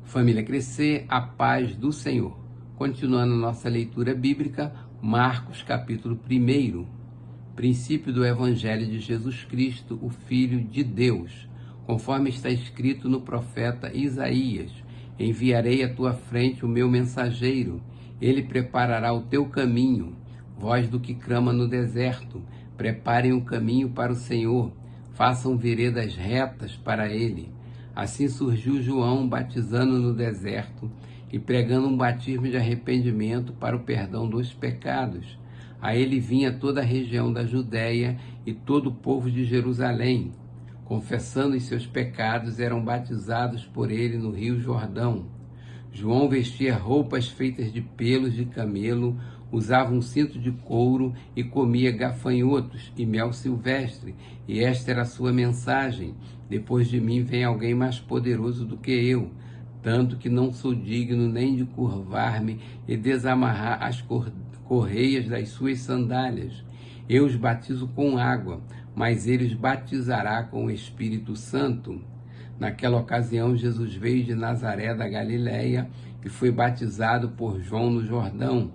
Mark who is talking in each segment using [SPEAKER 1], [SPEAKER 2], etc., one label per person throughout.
[SPEAKER 1] Família Crescer, a paz do Senhor. Continuando nossa leitura bíblica, Marcos capítulo 1, princípio do Evangelho de Jesus Cristo, o Filho de Deus, conforme está escrito no profeta Isaías: enviarei à tua frente o meu mensageiro, ele preparará o teu caminho. Voz do que clama no deserto, preparem o caminho para o Senhor, façam veredas retas para ele. Assim surgiu João batizando no deserto e pregando um batismo de arrependimento para o perdão dos pecados. A ele vinha toda a região da Judéia e todo o povo de Jerusalém. Confessando os seus pecados, eram batizados por ele no rio Jordão. João vestia roupas feitas de pelos de camelo, usava um cinto de couro e comia gafanhotos e mel silvestre, e esta era a sua mensagem: depois de mim vem alguém mais poderoso do que eu, tanto que não sou digno nem de curvar-me e desamarrar as correias das suas sandálias. Eu os batizo com água, mas ele os batizará com o Espírito Santo. Naquela ocasião, Jesus veio de Nazaré da Galileia e foi batizado por João no Jordão.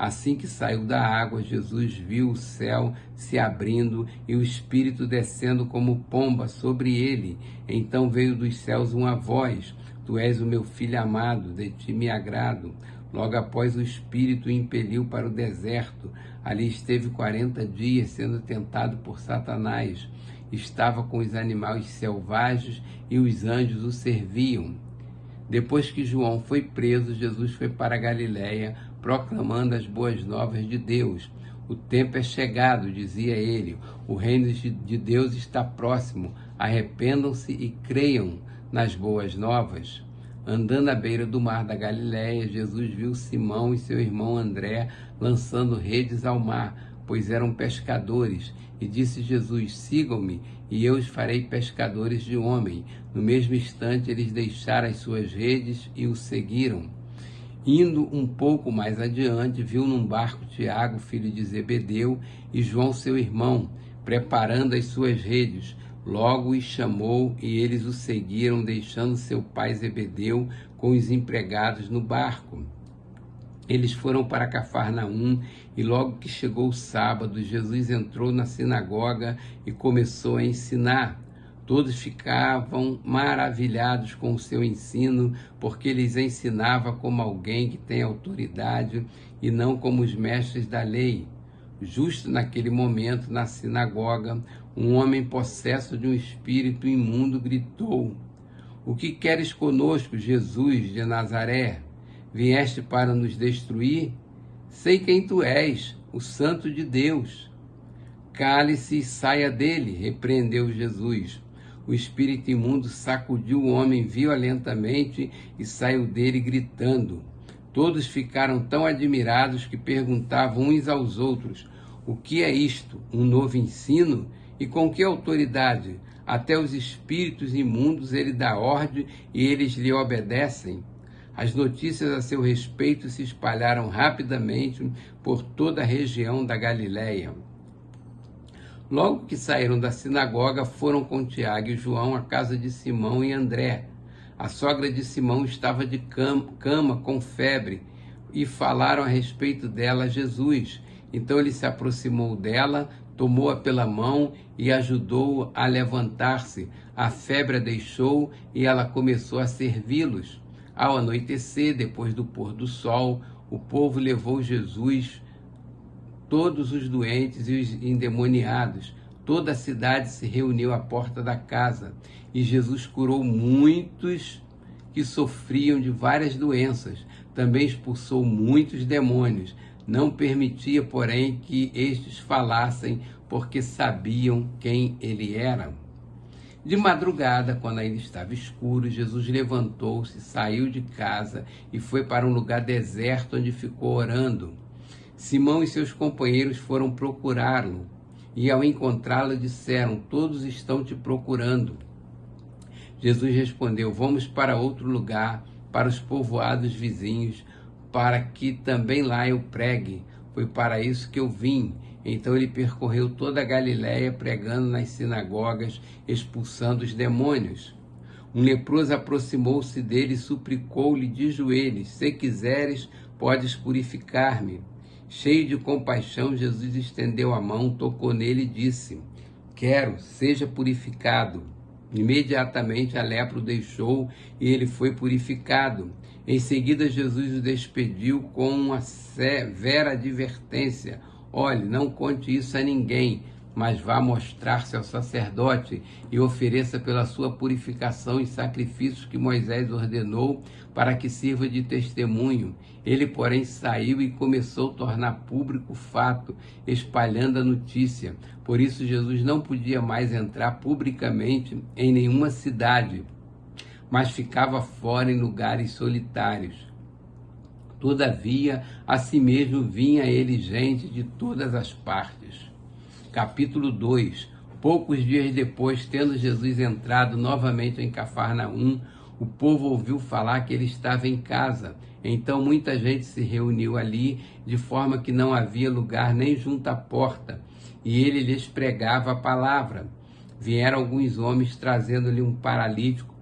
[SPEAKER 1] Assim que saiu da água, Jesus viu o céu se abrindo e o Espírito descendo como pomba sobre ele. Então veio dos céus uma voz: Tu és o meu Filho amado, de ti me agrado. Logo após, o Espírito o impeliu para o deserto. Ali esteve 40 dias sendo tentado por Satanás. Estava com os animais selvagens e os anjos o serviam. Depois que João foi preso, Jesus foi para a Galileia, proclamando as boas novas de Deus. O tempo é chegado, dizia ele, o reino de Deus está próximo, arrependam-se e creiam nas boas novas. Andando à beira do mar da Galileia, Jesus viu Simão e seu irmão André lançando redes ao mar, pois eram pescadores, e disse Jesus: sigam-me, e eu os farei pescadores de homem. No mesmo instante eles deixaram as suas redes e o seguiram. Indo um pouco mais adiante, viu num barco Tiago, filho de Zebedeu, e João, seu irmão, preparando as suas redes. Logo os chamou e eles o seguiram, deixando seu pai Zebedeu com os empregados no barco. Eles foram para Cafarnaum e logo que chegou o sábado, Jesus entrou na sinagoga e começou a ensinar. Todos ficavam maravilhados com o seu ensino, porque ele lhes ensinava como alguém que tem autoridade e não como os mestres da lei. Justo naquele momento, na sinagoga, um homem possesso de um espírito imundo gritou: O que queres conosco, Jesus de Nazaré? Vieste para nos destruir? Sei quem tu és, o Santo de Deus. Cale-se e saia dele, repreendeu Jesus. O espírito imundo sacudiu o homem violentamente e saiu dele gritando. Todos ficaram tão admirados que perguntavam uns aos outros: o que é isto? Um novo ensino? E com que autoridade? Até os espíritos imundos ele dá ordem e eles lhe obedecem. As notícias a seu respeito se espalharam rapidamente por toda a região da Galileia. Logo que saíram da sinagoga, foram com Tiago e João à casa de Simão e André. A sogra de Simão estava de cama com febre e falaram a respeito dela a Jesus. Então ele se aproximou dela, tomou-a pela mão e ajudou-a a levantar-se. A febre a deixou e ela começou a servi-los. Ao anoitecer, depois do pôr do sol, o povo levou Jesus, todos os doentes e os endemoniados. Toda a cidade se reuniu à porta da casa e Jesus curou muitos que sofriam de várias doenças. Também expulsou muitos demônios. Não permitia, porém, que estes falassem, porque sabiam quem ele era. De madrugada, quando ainda estava escuro, Jesus levantou-se, saiu de casa e foi para um lugar deserto onde ficou orando. Simão e seus companheiros foram procurá-lo e, ao encontrá-lo, disseram: todos estão te procurando. Jesus respondeu: vamos para outro lugar, para os povoados vizinhos, para que também lá eu pregue. Foi para isso que eu vim. Então ele percorreu toda a Galileia, pregando nas sinagogas, expulsando os demônios. Um leproso aproximou-se dele e suplicou-lhe de joelhos: se quiseres, podes purificar-me. Cheio de compaixão, Jesus estendeu a mão, tocou nele e disse: quero, seja purificado. Imediatamente a lepra o deixou e ele foi purificado. Em seguida, Jesus o despediu com uma severa advertência: olhe, não conte isso a ninguém, mas vá mostrar-se ao sacerdote e ofereça pela sua purificação os sacrifícios que Moisés ordenou para que sirva de testemunho. Ele, porém, saiu e começou a tornar público o fato, espalhando a notícia. Por isso, Jesus não podia mais entrar publicamente em nenhuma cidade, mas ficava fora em lugares solitários. Todavia, a si mesmo vinha a ele gente de todas as partes. Capítulo 2. Poucos dias depois, tendo Jesus entrado novamente em Cafarnaum, o povo ouviu falar que ele estava em casa. Então muita gente se reuniu ali, de forma que não havia lugar nem junto à porta, e ele lhes pregava a palavra. Vieram alguns homens trazendo-lhe um paralítico,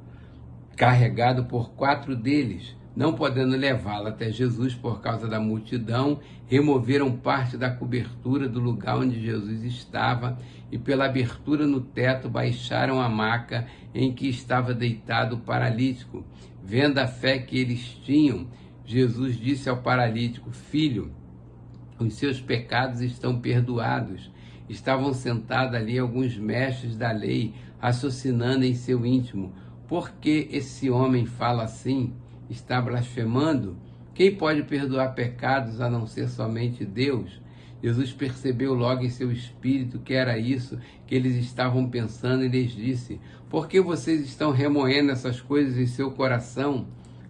[SPEAKER 1] carregado por 4 deles. Não podendo levá-lo até Jesus por causa da multidão, removeram parte da cobertura do lugar onde Jesus estava e pela abertura no teto baixaram a maca em que estava deitado o paralítico. Vendo a fé que eles tinham, Jesus disse ao paralítico: filho, os seus pecados estão perdoados. Estavam sentados ali alguns mestres da lei, raciocinando em seu íntimo: por que esse homem fala assim? Está blasfemando? Quem pode perdoar pecados a não ser somente Deus? Jesus percebeu logo em seu espírito que era isso que eles estavam pensando e lhes disse: por que vocês estão remoendo essas coisas em seu coração?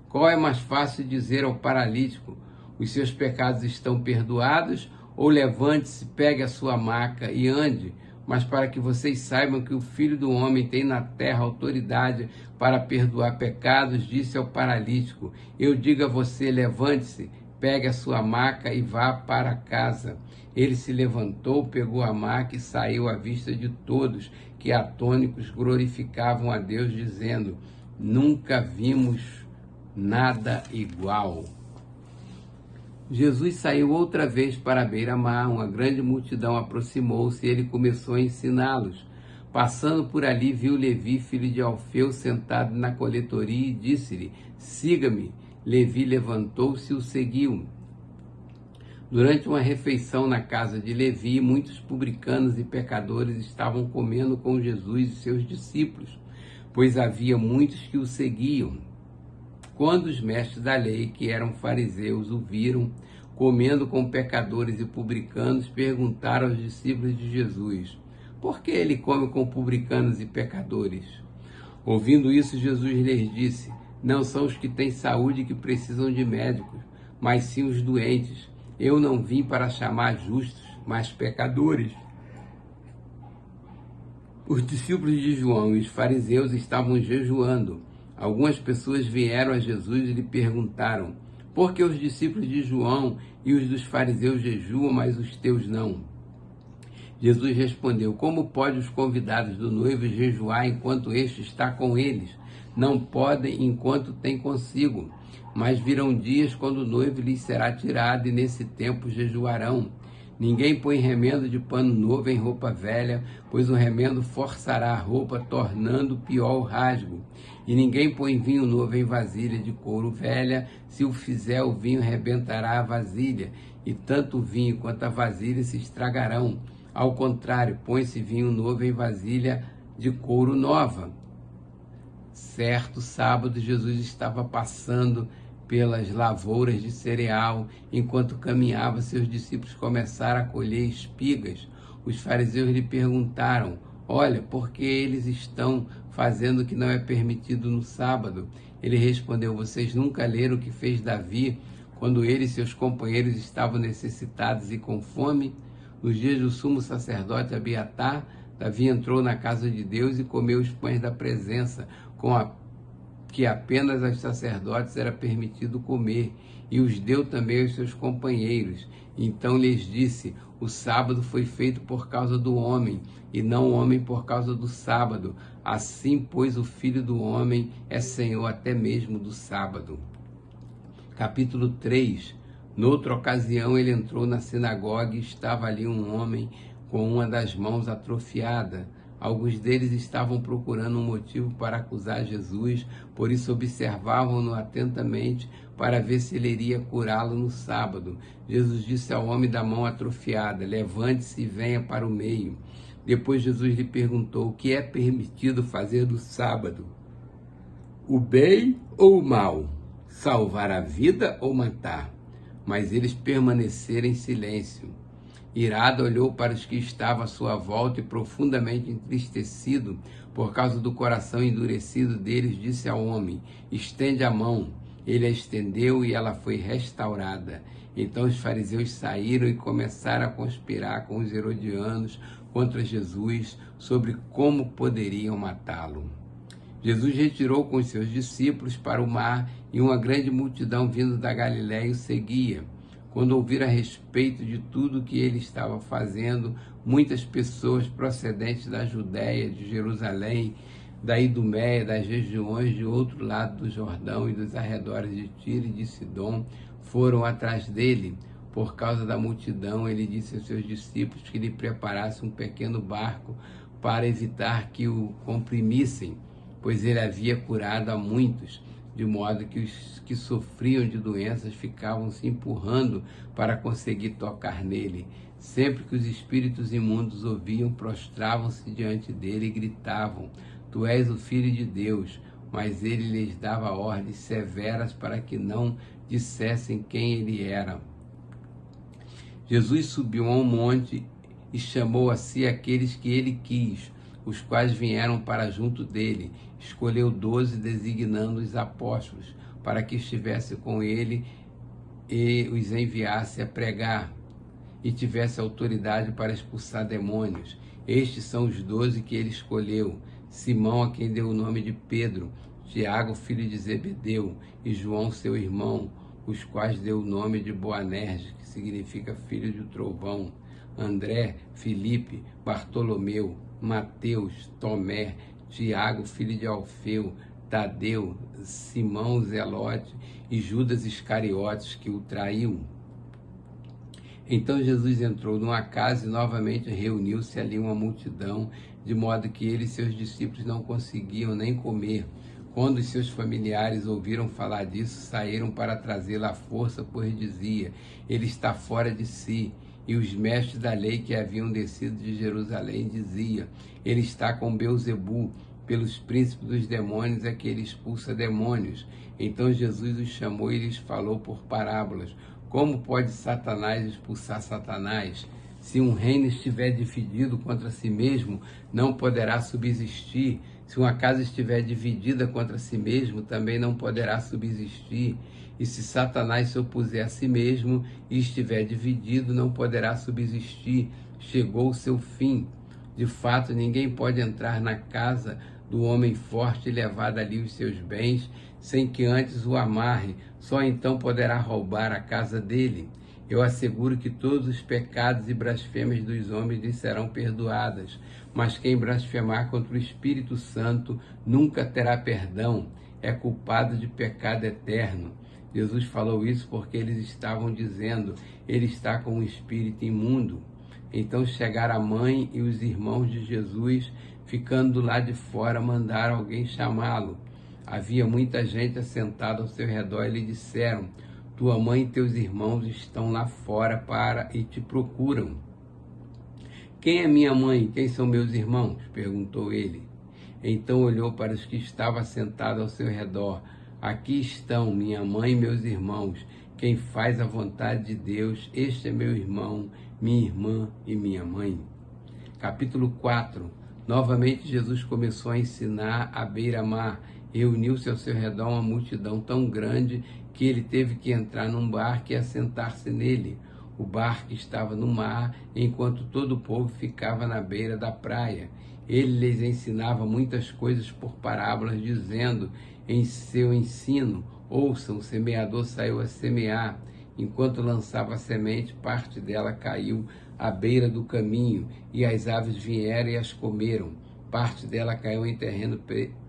[SPEAKER 1] Qual é mais fácil dizer ao paralítico: os seus pecados estão perdoados? Ou levante-se, pegue a sua maca e ande? Mas para que vocês saibam que o Filho do Homem tem na terra autoridade para perdoar pecados, disse ao paralítico: eu digo a você, levante-se, pegue a sua maca e vá para casa. Ele se levantou, pegou a maca e saiu à vista de todos, que atônitos glorificavam a Deus, dizendo: nunca vimos nada igual. Jesus saiu outra vez para a beira-mar, uma grande multidão aproximou-se e ele começou a ensiná-los. Passando por ali, viu Levi, filho de Alfeu, sentado na coletoria e disse-lhe: siga-me. Levi levantou-se e o seguiu. Durante uma refeição na casa de Levi, muitos publicanos e pecadores estavam comendo com Jesus e seus discípulos, pois havia muitos que o seguiam. Quando os mestres da lei, que eram fariseus, o viram comendo com pecadores e publicanos, perguntaram aos discípulos de Jesus: por que ele come com publicanos e pecadores? Ouvindo isso, Jesus lhes disse: não são os que têm saúde que precisam de médicos, mas sim os doentes. Eu não vim para chamar justos, mas pecadores. Os discípulos de João e os fariseus estavam jejuando. Algumas pessoas vieram a Jesus e lhe perguntaram: por que os discípulos de João e os dos fariseus jejuam, mas os teus não? Jesus respondeu: como podem os convidados do noivo jejuar enquanto este está com eles? Não podem enquanto tem consigo. Mas virão dias quando o noivo lhes será tirado, e nesse tempo jejuarão. Ninguém põe remendo de pano novo em roupa velha, pois o remendo forçará a roupa, tornando pior o rasgo. E ninguém põe vinho novo em vasilha de couro velha, se o fizer, o vinho rebentará a vasilha, e tanto o vinho quanto a vasilha se estragarão. Ao contrário, põe-se vinho novo em vasilha de couro nova. Certo sábado, Jesus estava passando pelas lavouras de cereal. Enquanto caminhava, seus discípulos começaram a colher espigas. Os fariseus lhe perguntaram: olha, por que eles estão fazendo o que não é permitido no sábado? Ele respondeu: vocês nunca leram o que fez Davi, quando ele e seus companheiros estavam necessitados e com fome? Nos dias do sumo sacerdote Abiatar, Davi entrou na casa de Deus e comeu os pães da presença, que apenas aos sacerdotes era permitido comer, e os deu também aos seus companheiros. Então lhes disse: o sábado foi feito por causa do homem, e não o homem por causa do sábado. Assim, pois, o Filho do Homem é Senhor até mesmo do sábado. Capítulo 3. Noutra ocasião, ele entrou na sinagoga e estava ali um homem com uma das mãos atrofiada. Alguns deles estavam procurando um motivo para acusar Jesus, por isso observavam-no atentamente para ver se ele iria curá-lo no sábado. Jesus disse ao homem da mão atrofiada: levante-se e venha para o meio. Depois Jesus lhe perguntou: o que é permitido fazer no sábado? O bem ou o mal? Salvar a vida ou matar? Mas eles permaneceram em silêncio. Irado, olhou para os que estavam à sua volta e, profundamente entristecido por causa do coração endurecido deles, disse ao homem: estende a mão. Ele a estendeu e ela foi restaurada. Então os fariseus saíram e começaram a conspirar com os herodianos contra Jesus sobre como poderiam matá-lo. Jesus retirou com os seus discípulos para o mar e uma grande multidão vindo da Galiléia o seguia. Quando ouviram a respeito de tudo o que ele estava fazendo, muitas pessoas procedentes da Judéia, de Jerusalém, da Idumeia, das regiões de outro lado do Jordão e dos arredores de Tiro e de Sidom foram atrás dele. Por causa da multidão, ele disse aos seus discípulos que lhe preparassem um pequeno barco para evitar que o comprimissem, pois ele havia curado a muitos, de modo que os que sofriam de doenças ficavam se empurrando para conseguir tocar nele. Sempre que os espíritos imundos ouviam, prostravam-se diante dele e gritavam: tu és o Filho de Deus. Mas ele lhes dava ordens severas para que não dissessem quem ele era. Jesus subiu a um monte e chamou a si aqueles que ele quis, os quais vieram para junto dele. Escolheu 12, designando os apóstolos, para que estivesse com ele e os enviasse a pregar, e tivesse autoridade para expulsar demônios. Estes são os 12 que ele escolheu: Simão, a quem deu o nome de Pedro, Tiago, filho de Zebedeu, e João, seu irmão, os quais deu o nome de Boanerges, que significa filho de trovão, André, Filipe, Bartolomeu, Mateus, Tomé, Tiago, filho de Alfeu, Tadeu, Simão Zelote e Judas Iscariotes, que o traiu. Então Jesus entrou numa casa e novamente reuniu-se ali uma multidão, de modo que ele e seus discípulos não conseguiam nem comer. Quando os seus familiares ouviram falar disso, saíram para trazê-lo à força, pois dizia: ele está fora de si. E os mestres da lei que haviam descido de Jerusalém diziam: ele está com Beelzebu, pelos príncipes dos demônios é que ele expulsa demônios. Então Jesus os chamou e lhes falou por parábolas: como pode Satanás expulsar Satanás? Se um reino estiver dividido contra si mesmo, não poderá subsistir. Se uma casa estiver dividida contra si mesmo, também não poderá subsistir. E se Satanás se opuser a si mesmo e estiver dividido, não poderá subsistir. Chegou o seu fim. De fato, ninguém pode entrar na casa do homem forte e levar dali os seus bens, sem que antes o amarre. Só então poderá roubar a casa dele. Eu asseguro que todos os pecados e blasfêmias dos homens lhe serão perdoadas, mas quem blasfemar contra o Espírito Santo nunca terá perdão, é culpado de pecado eterno. Jesus falou isso porque eles estavam dizendo: ele está com um espírito imundo. Então chegaram a mãe e os irmãos de Jesus, ficando lá de fora, mandaram alguém chamá-lo. Havia muita gente assentada ao seu redor e lhe disseram: tua mãe e teus irmãos estão lá fora e te procuram. Quem é minha mãe? Quem são meus irmãos? Perguntou ele. Então olhou para os que estavam sentados ao seu redor. Aqui estão minha mãe e meus irmãos. Quem faz a vontade de Deus, este é meu irmão, minha irmã e minha mãe. Capítulo 4. Novamente Jesus começou a ensinar à beira-mar. Reuniu-se ao seu redor uma multidão tão grande que ele teve que entrar num barco e assentar-se nele. O barco estava no mar, enquanto todo o povo ficava na beira da praia. Ele lhes ensinava muitas coisas por parábolas, dizendo em seu ensino: ouçam, o semeador saiu a semear. Enquanto lançava a semente, parte dela caiu à beira do caminho, e as aves vieram e as comeram. Parte dela caiu em terreno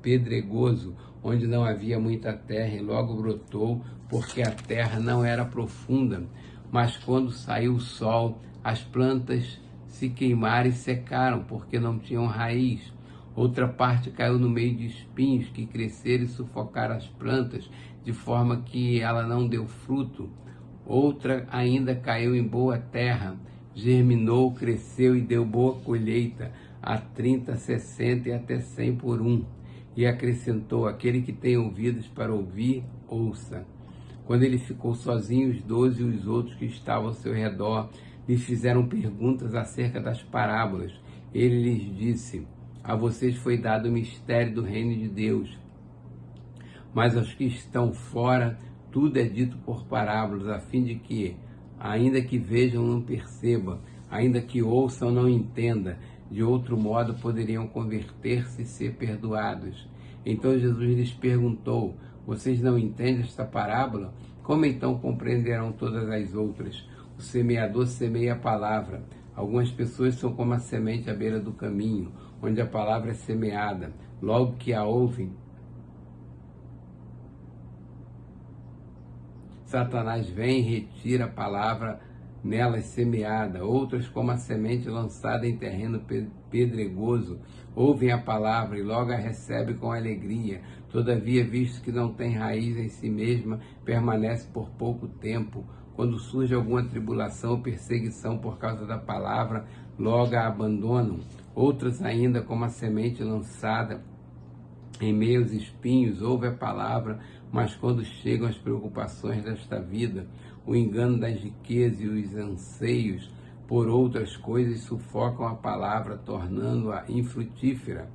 [SPEAKER 1] pedregoso, onde não havia muita terra, e logo brotou, porque a terra não era profunda. Mas quando saiu o sol, as plantas se queimaram e secaram, porque não tinham raiz. Outra parte caiu no meio de espinhos que cresceram e sufocaram as plantas, de forma que ela não deu fruto. Outra ainda caiu em boa terra, germinou, cresceu e deu boa colheita, a 30, 60 e até 100 por um. E acrescentou: aquele que tem ouvidos para ouvir, ouça. Quando ele ficou sozinho, os 12 e os outros que estavam ao seu redor lhe fizeram perguntas acerca das parábolas. Ele lhes disse: a vocês foi dado o mistério do reino de Deus, mas aos que estão fora, tudo é dito por parábolas, a fim de que, ainda que vejam, não percebam, ainda que ouçam, não entendam. De outro modo, poderiam converter-se e ser perdoados. Então Jesus lhes perguntou: vocês não entendem esta parábola? Como então compreenderão todas as outras? O semeador semeia a palavra. Algumas pessoas são como a semente à beira do caminho, onde a palavra é semeada. Logo que a ouvem, Satanás vem e retira a palavra nelas semeada. Outras, como a semente lançada em terreno pedregoso, ouvem a palavra e logo a recebem com alegria. Todavia, visto que não tem raiz em si mesma, permanece por pouco tempo. Quando surge alguma tribulação ou perseguição por causa da palavra, logo a abandonam. Outras ainda, como a semente lançada em meio aos espinhos, ouve a palavra, mas quando chegam as preocupações desta vida, o engano das riquezas e os anseios por outras coisas sufocam a palavra, tornando-a infrutífera.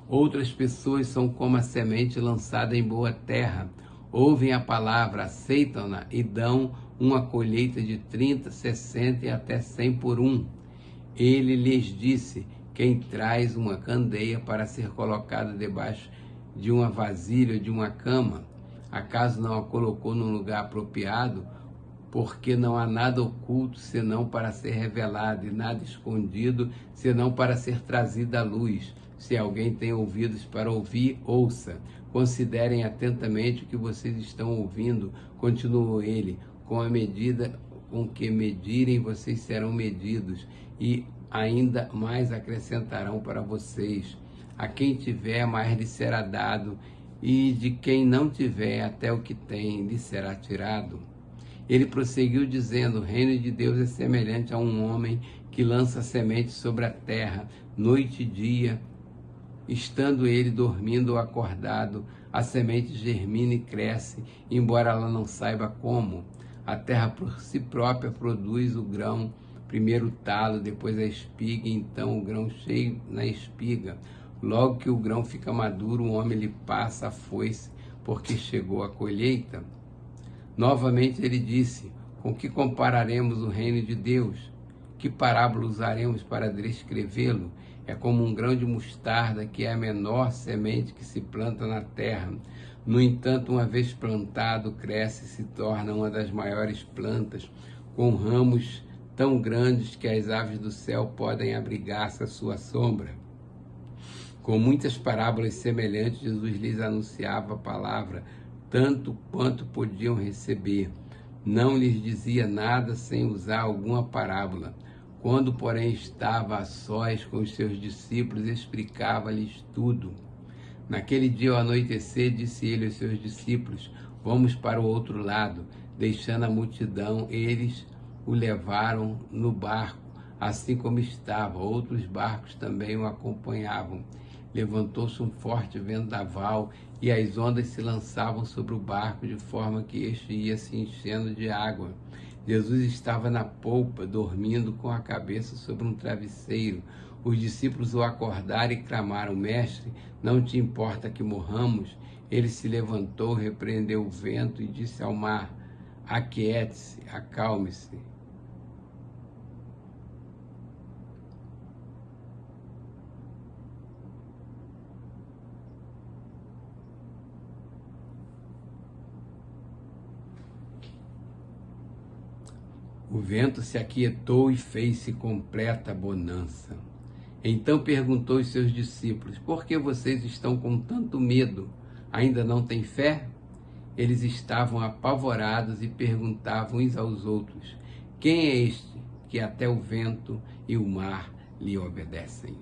[SPEAKER 1] Outras pessoas são como a semente lançada em boa terra. Ouvem a palavra, aceitam-na e dão uma colheita de 30, 60 e até 100 por um. Ele lhes disse: quem traz uma candeia para ser colocada debaixo de uma vasilha ou de uma cama, acaso não a colocou num lugar apropriado? Porque não há nada oculto senão para ser revelado, e nada escondido senão para ser trazido à luz. Se alguém tem ouvidos para ouvir, ouça. Considerem atentamente o que vocês estão ouvindo, continuou ele. Com a medida com que medirem, vocês serão medidos, e ainda mais acrescentarão para vocês. A quem tiver, mais lhe será dado, e de quem não tiver, até o que tem lhe será tirado. Ele prosseguiu dizendo: o reino de Deus é semelhante a um homem que lança semente sobre a terra, noite e dia. Estando ele dormindo ou acordado, a semente germina e cresce, embora ela não saiba como. A terra por si própria produz o grão, primeiro o talo, depois a espiga, e então o grão cheio na espiga. Logo que o grão fica maduro, o homem lhe passa a foice, porque chegou a colheita. Novamente ele disse: com que compararemos o reino de Deus? Que parábola usaremos para descrevê-lo? É como um grão de mostarda, que é a menor semente que se planta na terra. No entanto, uma vez plantado, cresce e se torna uma das maiores plantas, com ramos tão grandes que as aves do céu podem abrigar-se à sua sombra. Com muitas parábolas semelhantes, Jesus lhes anunciava a palavra, tanto quanto podiam receber. Não lhes dizia nada sem usar alguma parábola. Quando, porém, estava a sós com os seus discípulos, explicava-lhes tudo. Naquele dia, ao anoitecer, disse ele aos seus discípulos: vamos para o outro lado. Deixando a multidão, eles o levaram no barco, assim como estava. Outros barcos também o acompanhavam. Levantou-se um forte vendaval e as ondas se lançavam sobre o barco, de forma que este ia se enchendo de água. Jesus estava na polpa, dormindo com a cabeça sobre um travesseiro. Os discípulos o acordaram e clamaram: mestre, não te importa que morramos? Ele se levantou, repreendeu o vento e disse ao mar: aquiete-se, acalme-se. O vento se aquietou e fez-se completa bonança. Então perguntou aos seus discípulos: por que vocês estão com tanto medo? Ainda não têm fé? Eles estavam apavorados e perguntavam uns aos outros: quem é este que até o vento e o mar lhe obedecem?